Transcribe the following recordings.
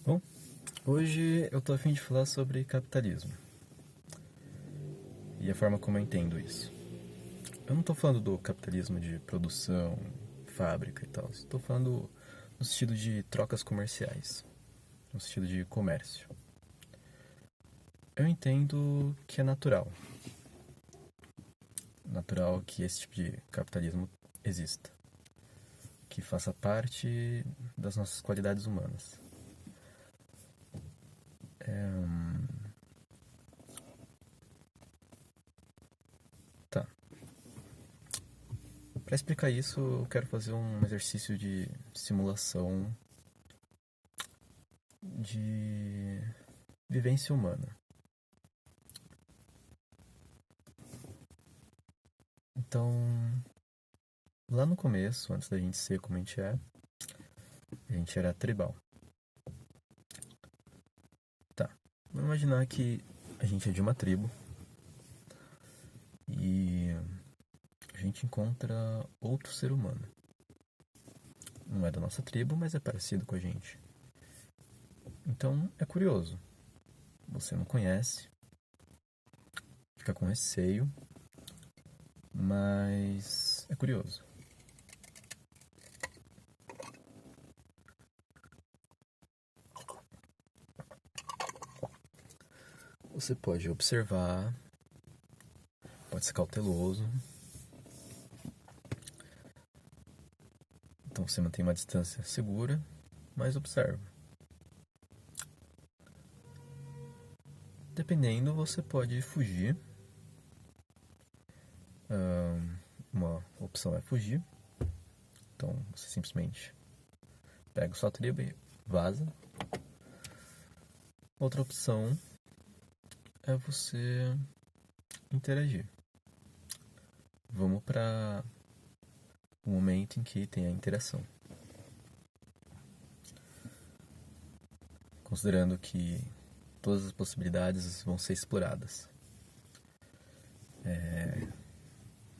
Bom, hoje eu tô a fim de falar sobre capitalismo e a forma como eu entendo isso. Eu não tô falando do capitalismo de produção, fábrica e tal. Estou falando no sentido de trocas comerciais, no sentido de comércio. Eu entendo que é natural que esse tipo de capitalismo exista, que faça parte das nossas qualidades humanas. Tá. Para explicar isso, eu quero fazer um exercício de simulação de vivência humana. Então, lá no começo, antes da gente ser como a gente era tribal. Tá. Vamos imaginar que a gente é de uma tribo e a gente encontra outro ser humano. Não é da nossa tribo, mas é parecido com a gente. Então, é curioso. Você não conhece, fica com receio, mas é curioso. Você pode observar, pode ser cauteloso. Então você mantém uma distância segura, mas observa. Dependendo, você pode fugir. Uma opção é fugir. Então você simplesmente pega sua tribo e vaza. Outra opção é você interagir. Vamos para o momento em que tem a interação. Considerando que todas as possibilidades vão ser exploradas.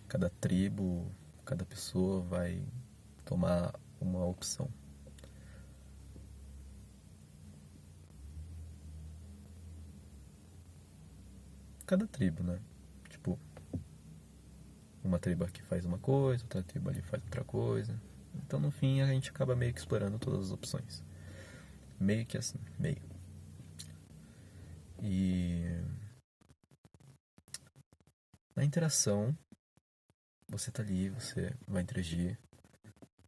Cada tribo, cada pessoa vai tomar uma opção. Cada tribo, né? Tipo, uma tribo aqui faz uma coisa, outra tribo ali faz outra coisa. Então, no fim, a gente acaba meio que explorando todas as opções. Meio que assim, meio. E na interação, você tá ali, você vai interagir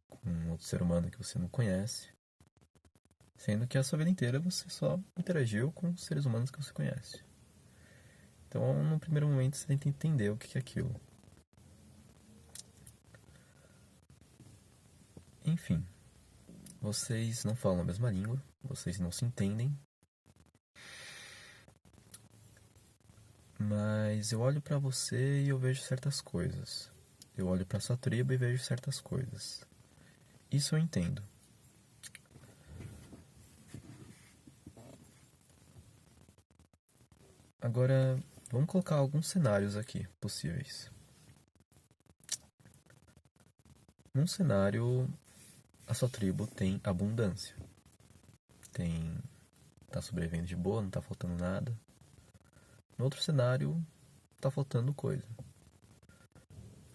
com um outro ser humano que você não conhece, sendo que a sua vida inteira você só interagiu com seres humanos que você conhece. Então, no primeiro momento, você tenta entender o que é aquilo. Enfim, vocês não falam a mesma língua, vocês não se entendem, mas eu olho pra você e eu vejo certas coisas. Eu olho pra sua tribo e vejo certas coisas. Isso eu entendo. Agora, vamos colocar alguns cenários aqui possíveis. Num cenário, a sua tribo tem abundância. Tem tá sobrevivendo de boa, não tá faltando nada. No outro cenário, tá faltando coisa.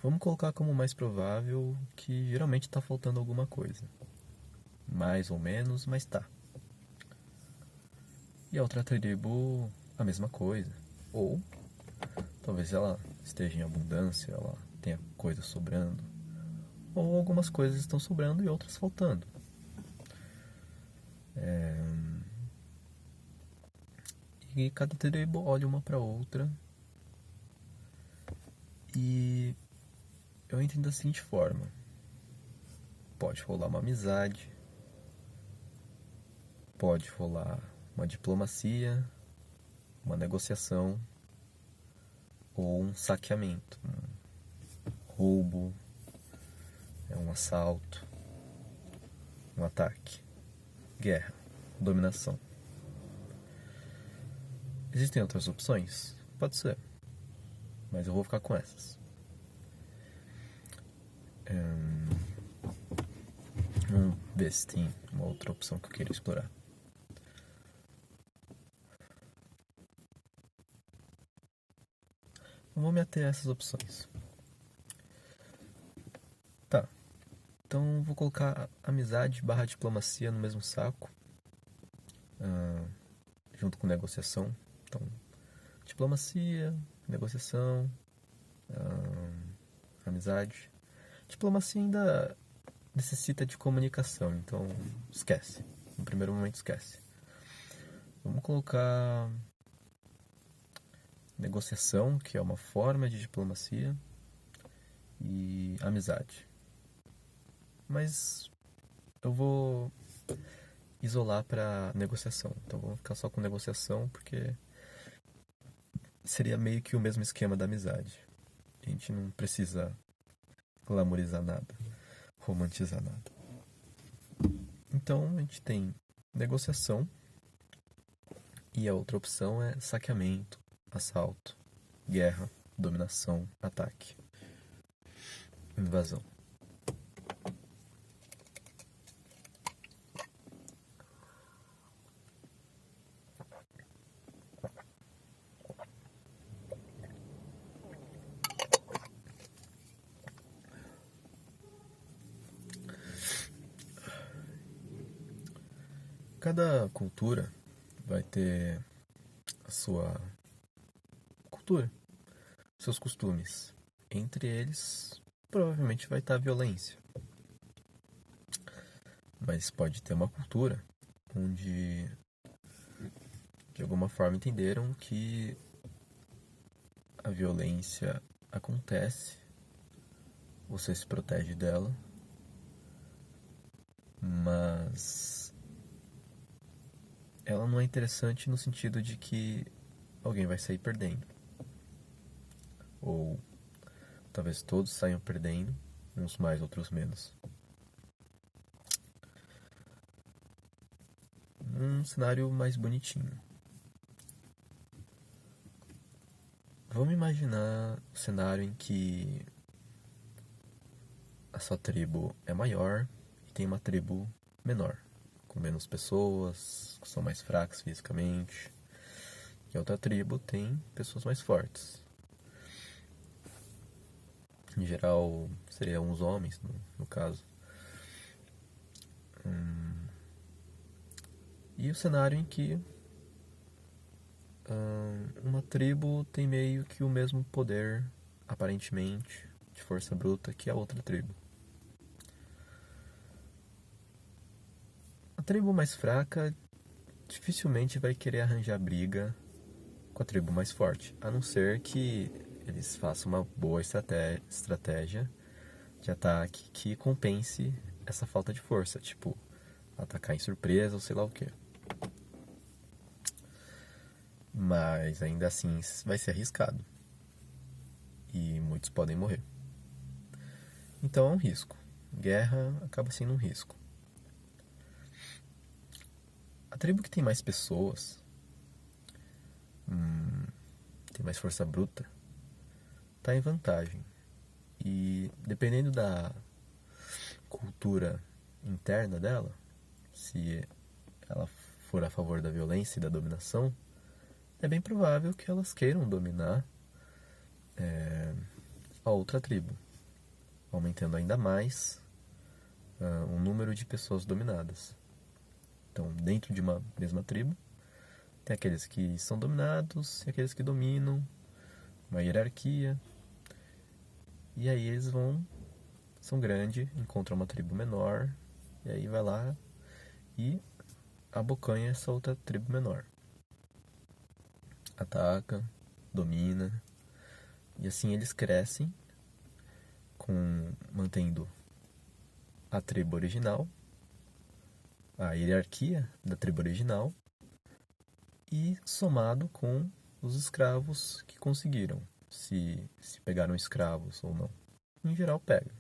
Vamos colocar como mais provável que geralmente tá faltando alguma coisa. Mais ou menos, mas tá. E a outra tribo, a mesma coisa. Ou talvez ela esteja em abundância, ela tenha coisa sobrando. Ou algumas coisas estão sobrando e outras faltando. E cada tribo olha uma para outra. E eu entendo da seguinte forma: pode rolar uma amizade, pode rolar uma diplomacia, uma negociação ou um saqueamento, um roubo, um assalto, um ataque, guerra, dominação. Existem outras opções? Pode ser, mas eu vou ficar com essas. Vamos ver se tem uma outra opção que eu queira explorar. vou me ater a essas opções. Tá, então vou colocar amizade barra diplomacia no mesmo saco, junto com negociação. Então, diplomacia, negociação, amizade. Diplomacia ainda necessita de comunicação, então esquece. No primeiro momento esquece. Vamos colocar negociação, que é uma forma de diplomacia, e amizade. Mas eu vou isolar para negociação. Então vamos ficar só com negociação, porque seria meio que o mesmo esquema da amizade. A gente não precisa glamorizar nada, romantizar nada. Então a gente tem negociação, e a outra opção é saqueamento, assalto, guerra, dominação, ataque, invasão. Cada cultura vai ter a sua cultura, seus costumes. Entre eles, provavelmente vai estar a violência. Mas pode ter uma cultura onde, de alguma forma, entenderam que a violência acontece, você se protege dela, mas ela não é interessante no sentido de que alguém vai sair perdendo. Ou talvez todos saiam perdendo, uns mais, outros menos. Um cenário mais bonitinho. Vamos imaginar o cenário em que a sua tribo é maior e tem uma tribo menor, com menos pessoas, que são mais fracas fisicamente. E a outra tribo tem pessoas mais fortes. Em geral, seriam os homens, no caso. E o cenário em que uma tribo tem meio que o mesmo poder, aparentemente, de força bruta que a outra tribo. A tribo mais fraca dificilmente vai querer arranjar briga com a tribo mais forte, a não ser que eles façam uma boa estratégia de ataque que compense essa falta de força, tipo atacar em surpresa ou sei lá o que. Mas ainda assim vai ser arriscado e muitos podem morrer. Então é um risco. Guerra acaba sendo um risco. A tribo que tem mais pessoas, tem mais força bruta, está em vantagem. E dependendo da cultura interna dela, se ela for a favor da violência e da dominação, é bem provável que elas queiram dominar a outra tribo, aumentando ainda mais o número de pessoas dominadas. Então, dentro de uma mesma tribo, tem aqueles que são dominados e aqueles que dominam, uma hierarquia. E aí eles são grandes, encontram uma tribo menor, e aí vai lá e abocanha essa outra tribo menor. Ataca, domina, e assim eles crescem, mantendo a tribo original, a hierarquia da tribo original, e somado com os escravos que conseguiram, se pegaram escravos ou não. Em geral pega.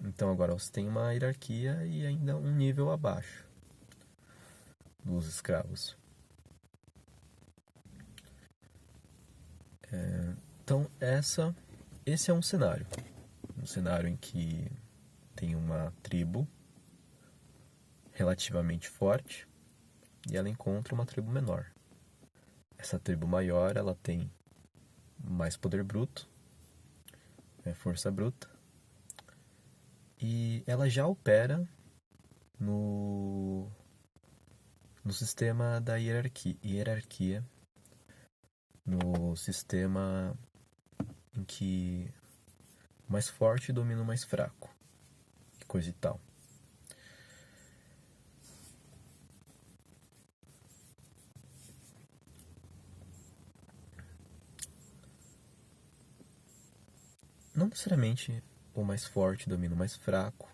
Então agora você tem uma hierarquia e ainda um nível abaixo dos escravos. Então esse é um cenário em que tem uma tribo relativamente forte e ela encontra uma tribo menor. Essa tribo maior, ela tem mais poder bruto, força bruta, e ela já opera no, no sistema da hierarquia, no sistema em que o mais forte domina o mais fraco, coisa e tal. Não necessariamente o mais forte domina o mais fraco,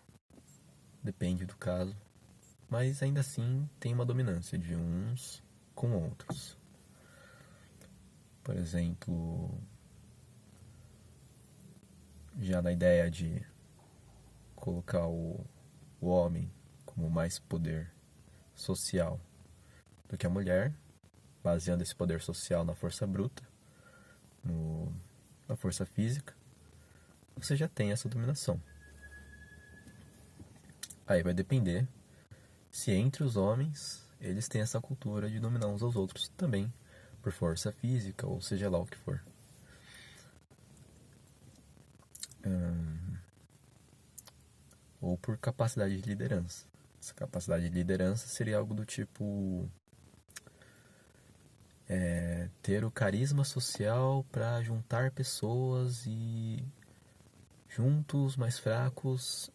depende do caso, mas ainda assim tem uma dominância de uns com outros. Por exemplo, já na ideia de colocar o homem como mais poder social do que a mulher, baseando esse poder social na força bruta, na força física, você já tem essa dominação. Aí vai depender se entre os homens eles têm essa cultura de dominar uns aos outros também, por força física ou seja lá o que for. Ou por capacidade de liderança. Essa capacidade de liderança seria algo do tipo ter o carisma social para juntar pessoas e juntos, mais fracos,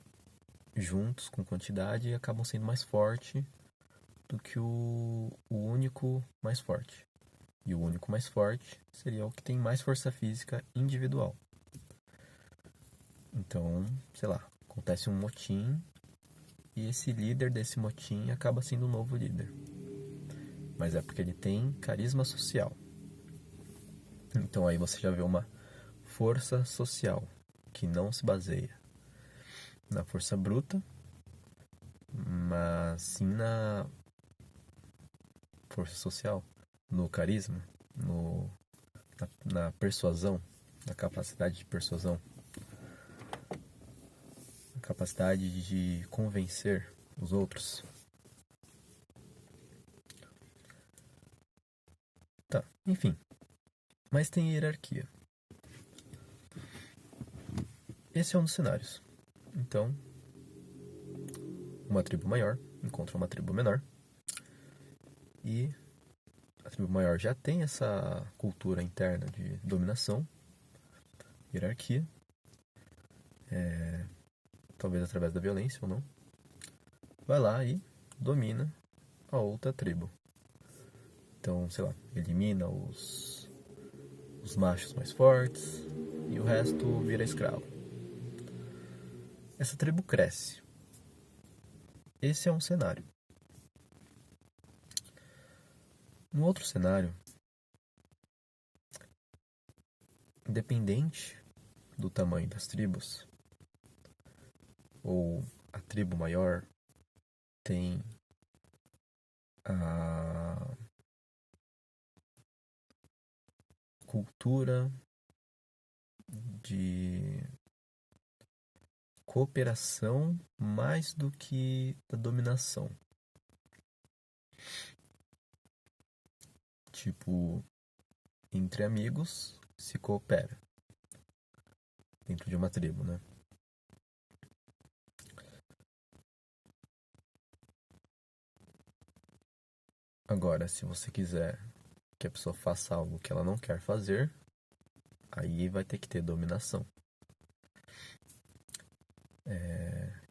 juntos com quantidade, acabam sendo mais forte do que o único mais forte. E o único mais forte seria o que tem mais força física individual. Então, sei lá, acontece um motim e esse líder desse motim acaba sendo o novo líder. Mas é porque ele tem carisma social. Então aí você já vê uma força social que não se baseia na força bruta, mas sim na força social, no carisma, na persuasão, na capacidade de persuasão, na capacidade de convencer os outros. Tá, enfim. Mas tem hierarquia. Esse é um dos cenários. Então, uma tribo maior encontra uma tribo menor. E a tribo maior já tem essa cultura interna de dominação, hierarquia, talvez através da violência ou não. Vai lá e domina a outra tribo. Então, sei lá, elimina os machos mais fortes e o resto vira escravo. Essa tribo cresce. Esse é um cenário. Um outro cenário, independente do tamanho das tribos, ou a tribo maior tem a cultura de cooperação mais do que da dominação. Tipo, entre amigos se coopera. Dentro de uma tribo, né? Agora, se você quiser que a pessoa faça algo que ela não quer fazer, aí vai ter que ter dominação.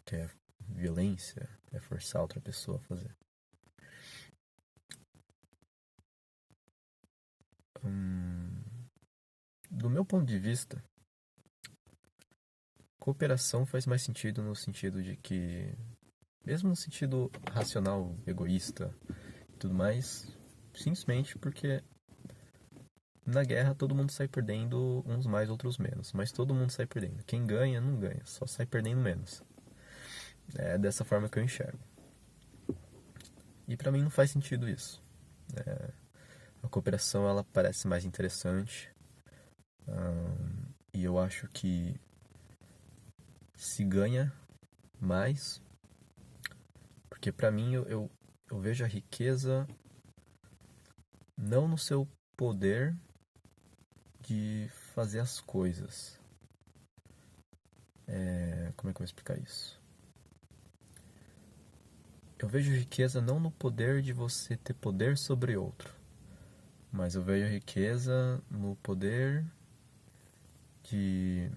Que é violência, é forçar outra pessoa a fazer. Do meu ponto de vista, cooperação faz mais sentido no sentido de que, mesmo no sentido racional, egoísta e tudo mais, simplesmente porque na guerra todo mundo sai perdendo, uns mais, outros menos, mas todo mundo sai perdendo. Quem ganha, não ganha, só sai perdendo menos. É dessa forma que eu enxergo. E pra mim não faz sentido isso. A cooperação ela parece mais interessante. E eu acho que se ganha mais. Porque pra mim eu vejo a riqueza não no seu poder de fazer as coisas. Como é que eu vou explicar isso? Eu vejo riqueza não no poder de você ter poder sobre outro, mas eu vejo riqueza no poder de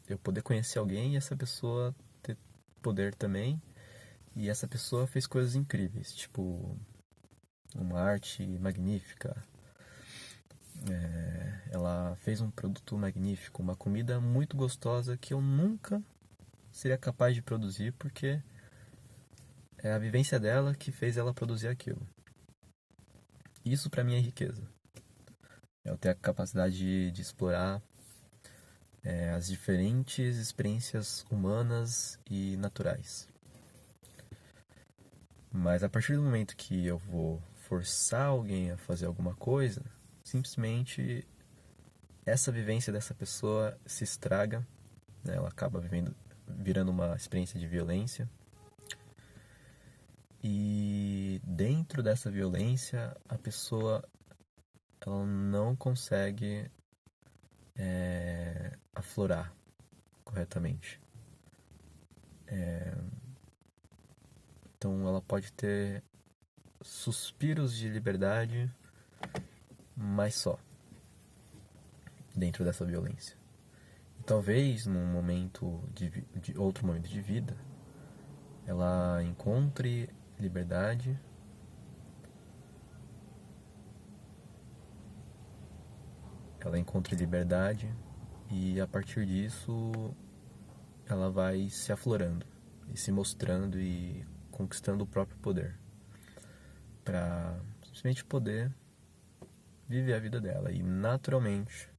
eu poder conhecer alguém e essa pessoa ter poder também, e essa pessoa fez coisas incríveis, tipo uma arte magnífica, ela fez um produto magnífico, uma comida muito gostosa que eu nunca seria capaz de produzir, porque é a vivência dela que fez ela produzir aquilo. Isso pra mim é riqueza. É eu ter a capacidade de explorar as diferentes experiências humanas e naturais. Mas a partir do momento que eu vou forçar alguém a fazer alguma coisa, simplesmente essa vivência dessa pessoa se estraga, né? Ela acaba virando uma experiência de violência. E dentro dessa violência, a pessoa ela não consegue aflorar corretamente. Então ela pode ter suspiros de liberdade, mas só dentro dessa violência. E talvez num momento de outro momento de vida, ela encontre liberdade, e a partir disso ela vai se aflorando e se mostrando e conquistando o próprio poder para simplesmente poder viver a vida dela. E naturalmente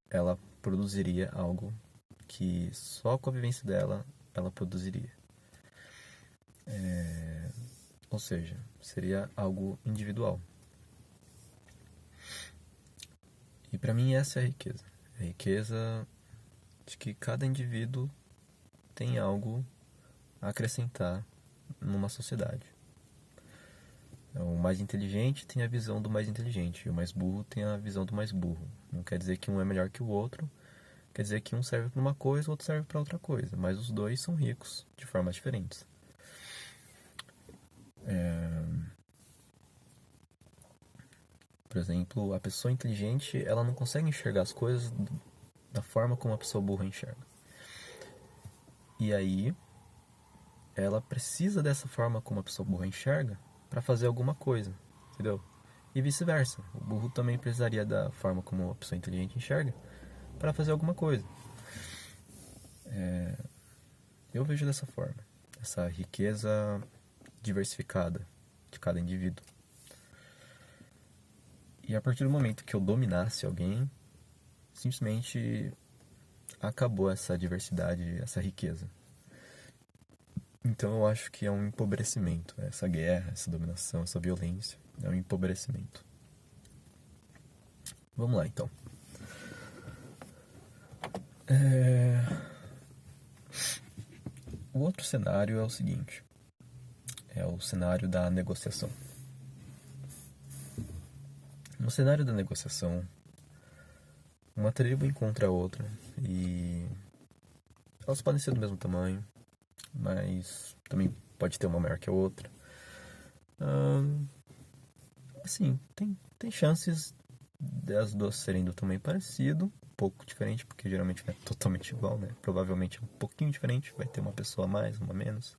ela produziria algo que só com a vivência dela ela produziria. Ou seja, seria algo individual. E para mim essa é a riqueza. A riqueza de que cada indivíduo tem algo a acrescentar numa sociedade. O mais inteligente tem a visão do mais inteligente, e o mais burro tem a visão do mais burro. Não quer dizer que um é melhor que o outro, quer dizer que um serve para uma coisa, o outro serve para outra coisa, mas os dois são ricos de formas diferentes. Por exemplo, a pessoa inteligente, ela não consegue enxergar as coisas da forma como a pessoa burra enxerga. E aí, ela precisa dessa forma como a pessoa burra enxerga para fazer alguma coisa, entendeu? E vice-versa. O burro também precisaria da forma como a pessoa inteligente enxerga para fazer alguma coisa. Eu vejo dessa forma, essa riqueza diversificada de cada indivíduo. E a partir do momento que eu dominasse alguém, simplesmente acabou essa diversidade, essa riqueza. Então eu acho que é um empobrecimento. Essa guerra, essa dominação, essa violência é um empobrecimento. Vamos lá então. O outro cenário é o seguinte. É o cenário da negociação. No cenário da negociação, uma tribo encontra a outra e elas podem ser do mesmo tamanho, mas também pode ter uma maior que a outra. Assim, tem chances das duas serem do tamanho parecido, um pouco diferente, porque geralmente não é totalmente igual, né? Provavelmente é um pouquinho diferente, vai ter uma pessoa a mais, uma a menos.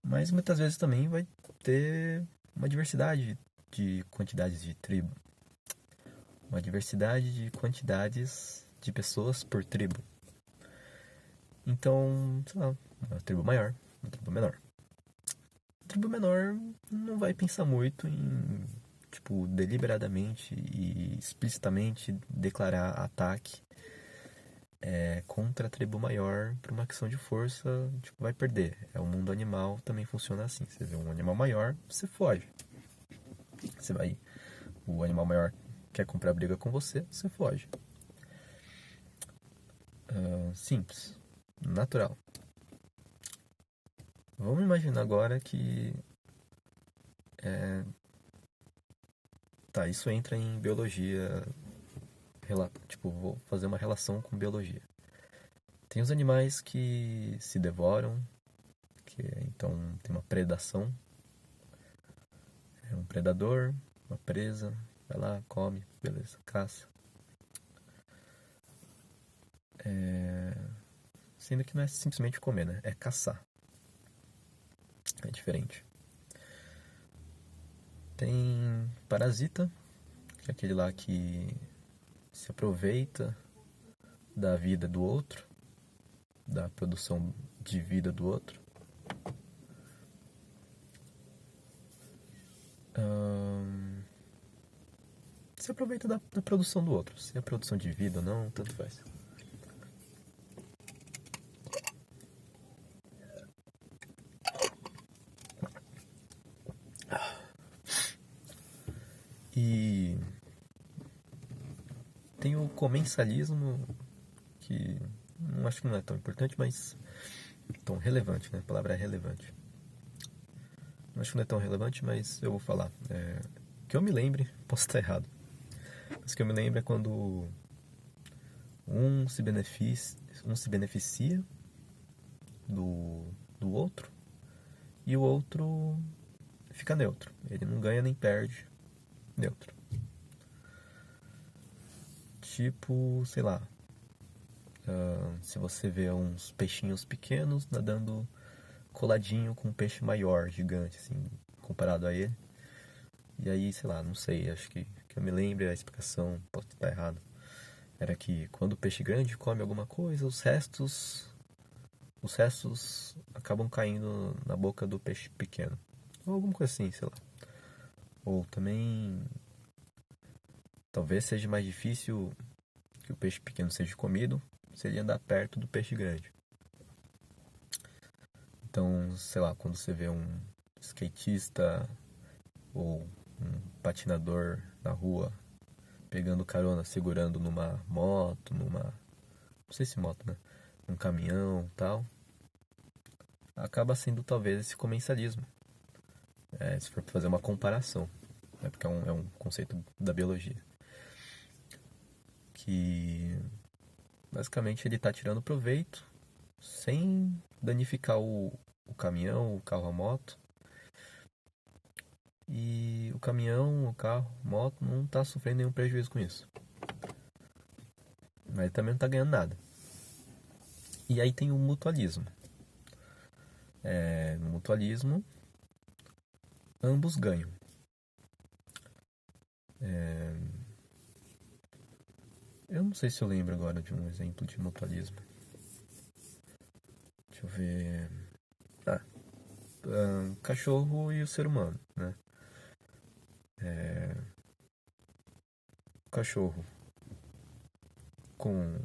Mas muitas vezes também vai ter uma diversidade de quantidades de tribo. Uma diversidade de quantidades de pessoas por tribo. Então, sei lá, uma tribo maior, uma tribo menor. A tribo menor não vai pensar muito em, tipo, deliberadamente e explicitamente declarar ataque contra a tribo maior por uma questão de força, tipo, vai perder. O mundo animal também funciona assim. Você vê um animal maior, você foge. O animal maior quer comprar briga com você, você foge. Simples. Natural. Vamos imaginar agora que Tá, isso entra em biologia. Tipo, vou fazer uma relação com biologia. Tem os animais que se devoram, então tem uma predação. É um predador, uma presa, vai lá, come, beleza, caça. Sendo que não é simplesmente comer, né? É caçar. É diferente. Tem parasita, que é aquele lá que se aproveita da vida do outro, da produção de vida do outro. Se aproveita da produção do outro. Se é produção de vida ou não, tanto faz. E tem o comensalismo, que não acho que não é tão importante, mas tão relevante, né? A palavra é relevante. Não acho que não é tão relevante, mas eu vou falar. Que eu me lembre, posso estar errado, mas que eu me lembre é quando um se beneficia do outro e o outro fica neutro. Ele não ganha nem perde, neutro. Tipo, sei lá, se você vê uns peixinhos pequenos nadando coladinho com um peixe maior, gigante, assim, comparado a ele. E aí, sei lá, não sei, acho que eu me lembre a explicação, posso estar errado. Era que quando o peixe grande come alguma coisa, os restos acabam caindo na boca do peixe pequeno. Ou alguma coisa assim, sei lá. Ou também, talvez seja mais difícil que o peixe pequeno seja comido, seria andar perto do peixe grande. Então, sei lá, quando você vê um skatista ou um patinador na rua pegando carona, segurando numa moto, não sei se moto, né? Um caminhão, tal, acaba sendo talvez esse comensalismo. Se for fazer uma comparação, né? Porque é um conceito da biologia que basicamente ele está tirando proveito sem danificar o caminhão, o carro, a moto. E o caminhão, o carro, a moto não está sofrendo nenhum prejuízo com isso. Mas ele também não está ganhando nada. E aí tem o mutualismo. No mutualismo, ambos ganham. Eu não sei se eu lembro agora de um exemplo de mutualismo. Deixa eu ver. O cachorro e o ser humano, né? O cachorro com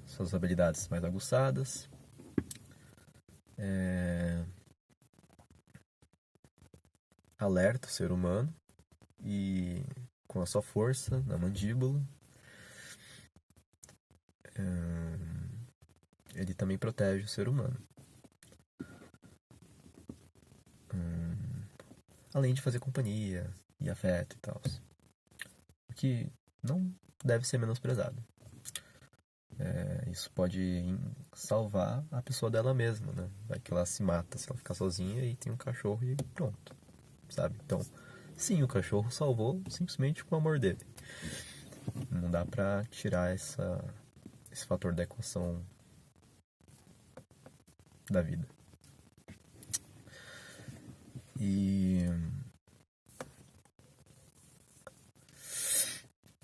suas habilidades mais aguçadas, alerta o ser humano e com a sua força na mandíbula, ele também protege o ser humano. Além de fazer companhia e afeto e tal. O que não deve ser menosprezado. Isso pode salvar a pessoa dela mesma, né? Vai que ela se mata se ela ficar sozinha e tem um cachorro e pronto, sabe? Então, sim, o cachorro salvou simplesmente com o amor dele. Não dá pra tirar esse fator da equação da vida. E...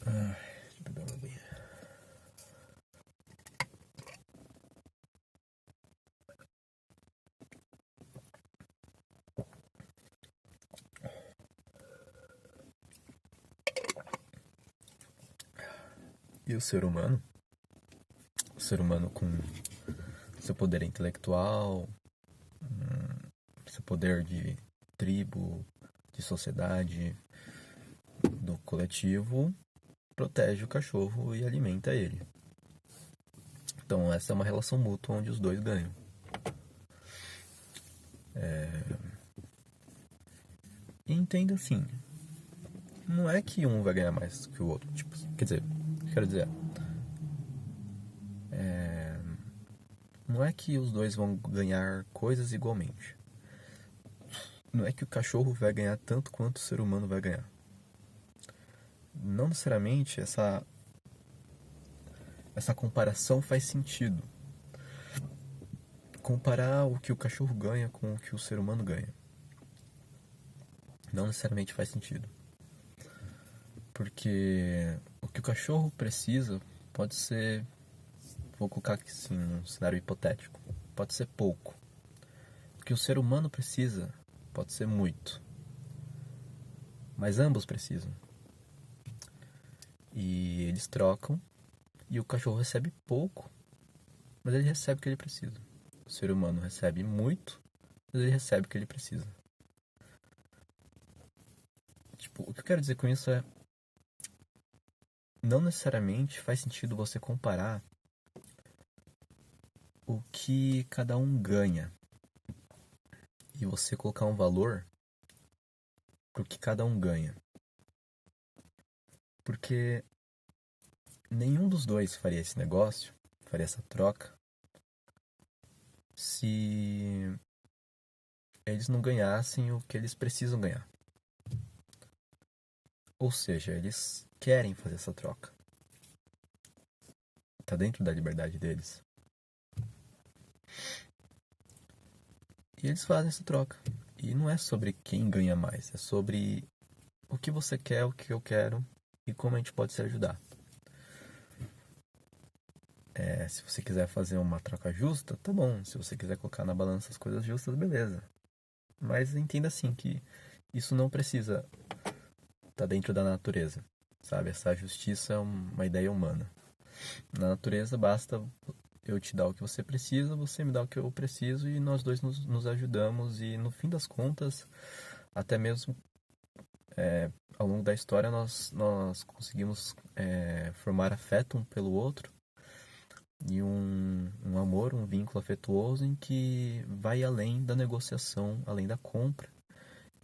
deixa eu pegar uma aguinha. E o ser humano? O ser humano com seu poder intelectual, seu poder de tribo, de sociedade, do coletivo, protege o cachorro e alimenta ele. Então essa é uma relação mútua onde os dois ganham. E entenda assim, não é que um vai ganhar mais que o outro. Tipo, quer dizer, o que eu quero dizer não é que os dois vão ganhar coisas igualmente. Não é que o cachorro vai ganhar tanto quanto o ser humano vai ganhar. Não necessariamente essa comparação faz sentido. Comparar o que o cachorro ganha com o que o ser humano ganha não necessariamente faz sentido. Porque o que o cachorro precisa pode ser, vou colocar aqui assim, num cenário hipotético, pode ser pouco. O que o ser humano precisa pode ser muito. Mas ambos precisam. E eles trocam e o cachorro recebe pouco, mas ele recebe o que ele precisa. O ser humano recebe muito, mas ele recebe o que ele precisa. Tipo, o que eu quero dizer com isso é, não necessariamente faz sentido você comparar o que cada um ganha e você colocar um valor pro que cada um ganha. Porque nenhum dos dois faria esse negócio, faria essa troca, se eles não ganhassem o que eles precisam ganhar. Ou seja, eles querem fazer essa troca. Tá dentro da liberdade deles. E eles fazem essa troca. E não é sobre quem ganha mais, é sobre o que você quer, o que eu quero e como a gente pode se ajudar. Se você quiser fazer uma troca justa, tá bom. Se você quiser colocar na balança as coisas justas, beleza. Mas entenda assim que isso não precisa estar dentro da natureza, sabe? Essa justiça é uma ideia humana. Na natureza basta eu te dar o que você precisa, você me dá o que eu preciso e nós dois nos ajudamos e no fim das contas, até mesmo ao longo da história nós conseguimos formar afeto um pelo outro e um amor, um vínculo afetuoso em que vai além da negociação, além da compra,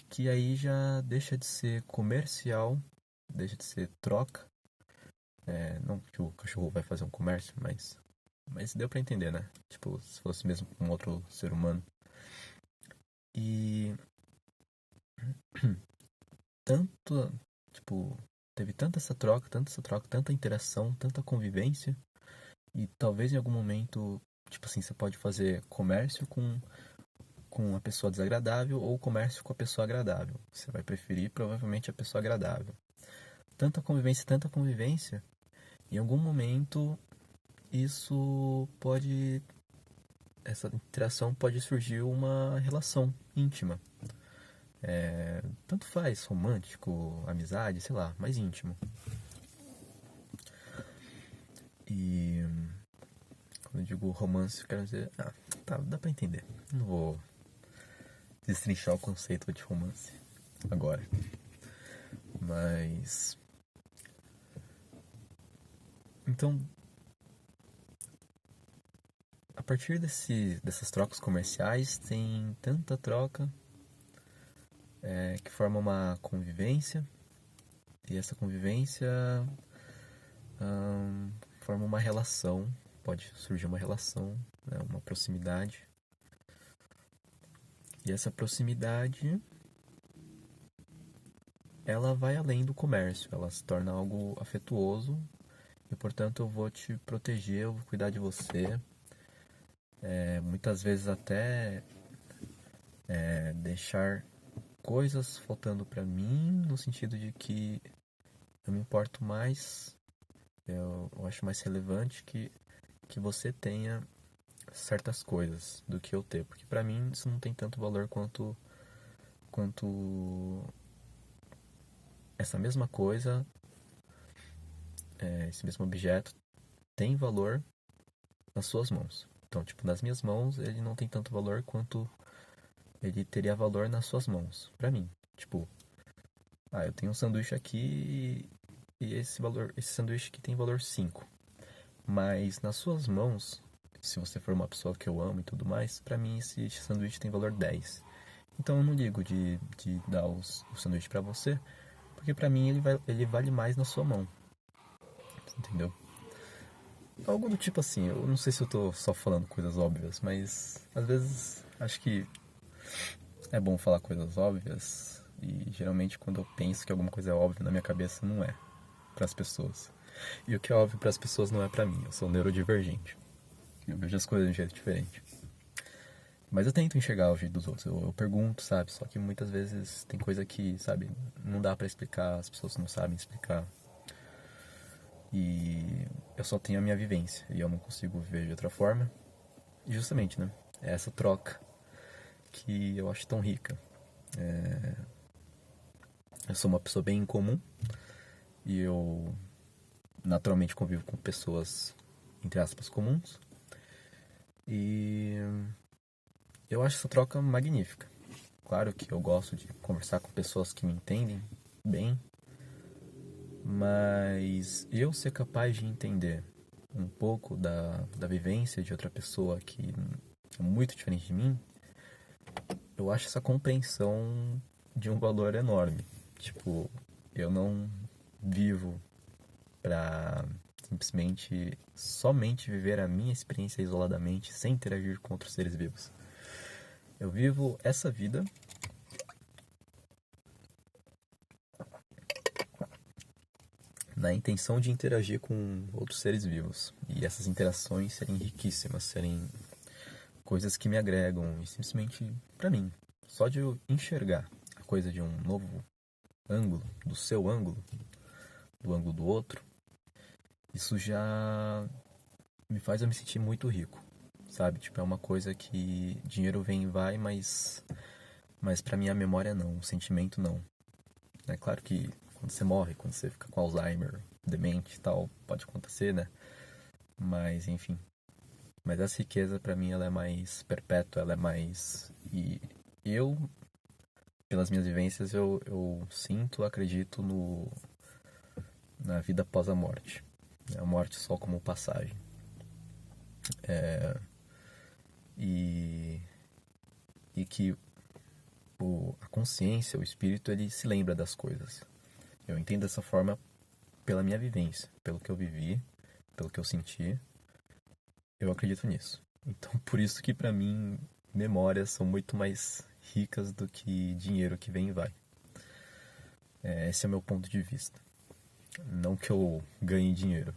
que aí já deixa de ser comercial, deixa de ser troca. Não que o cachorro vai fazer um comércio, mas deu pra entender, né? Tipo, se fosse mesmo com outro ser humano. E tanto, tipo, teve tanta essa troca, tanta interação, tanta convivência. E talvez em algum momento, tipo assim, você pode fazer comércio com a pessoa desagradável ou comércio com a pessoa agradável. Você vai preferir provavelmente a pessoa agradável. Tanta convivência, em algum momento isso pode essa interação pode surgir uma relação íntima. Tanto faz, romântico, amizade, sei lá, mais íntimo. E quando eu digo romance, eu quero dizer. Tá, dá pra entender. Não vou destrinchar o conceito de romance agora. Mas. Então, a partir dessas trocas comerciais, tem tanta troca que forma uma convivência. E essa convivência forma uma relação. Pode surgir uma relação, né, uma proximidade. E essa proximidade ela vai além do comércio, ela se torna algo afetuoso e, portanto, eu vou te proteger, eu vou cuidar de você. Muitas vezes até deixar coisas faltando para mim, no sentido de que eu me importo mais, eu acho mais relevante que você tenha certas coisas do que eu ter, porque para mim isso não tem tanto valor quanto essa mesma coisa, esse mesmo objeto tem valor nas suas mãos. Então, tipo, nas minhas mãos ele não tem tanto valor quanto ele teria valor nas suas mãos, pra mim. Tipo, eu tenho um sanduíche aqui e esse sanduíche aqui tem valor 5. Mas nas suas mãos, se você for uma pessoa que eu amo e tudo mais, pra mim esse sanduíche tem valor 10. Então eu não ligo de dar o sanduíche pra você, Porque pra mim ele vale mais na sua mão, entendeu? Algo do tipo assim, eu não sei se eu tô só falando coisas óbvias, mas às vezes acho que é bom falar coisas óbvias e geralmente quando eu penso que alguma coisa é óbvia na minha cabeça não é para as pessoas. E o que é óbvio para as pessoas não é para mim. Eu sou neurodivergente. Eu vejo as coisas de um jeito diferente. Mas eu tento enxergar o jeito dos outros. Eu pergunto, sabe? Só que muitas vezes tem coisa que, sabe, não dá para explicar, as pessoas não sabem explicar. E eu só tenho a minha vivência e eu não consigo viver de outra forma. E justamente, né? É essa troca que eu acho tão rica. Eu sou uma pessoa bem incomum e eu naturalmente convivo com pessoas, entre aspas, comuns. E eu acho essa troca magnífica. Claro que eu gosto de conversar com pessoas que me entendem bem, mas eu ser capaz de entender um pouco da vivência de outra pessoa que é muito diferente de mim, eu acho essa compreensão de um valor enorme. Tipo, eu não vivo pra simplesmente somente viver a minha experiência isoladamente, sem interagir com outros seres vivos. Eu vivo essa vida na intenção de interagir com outros seres vivos. E essas interações serem riquíssimas, serem coisas que me agregam, e simplesmente para mim. Só de eu enxergar a coisa de um novo ângulo, do seu ângulo, do ângulo do outro, isso já me faz eu me sentir muito rico, sabe? Tipo, é uma coisa que dinheiro vem e vai, mas para mim a memória não, o sentimento não. É claro que quando você morre, quando você fica com Alzheimer, demente e tal, pode acontecer, né? Mas enfim. Mas essa riqueza para mim ela é mais perpétua, ela é mais e eu pelas minhas vivências eu sinto, acredito no na vida após a morte. A morte só como passagem. E e que a consciência, o espírito, ele se lembra das coisas. Eu entendo dessa forma pela minha vivência, pelo que eu vivi, pelo que eu senti. Eu acredito nisso. Então, por isso que pra mim memórias são muito mais ricas do que dinheiro que vem e vai. Esse é o meu ponto de vista. Não que eu ganhe dinheiro,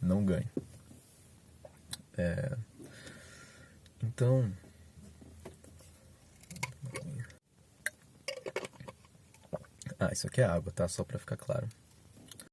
não ganho. Então, isso aqui é água, tá? Só pra ficar claro.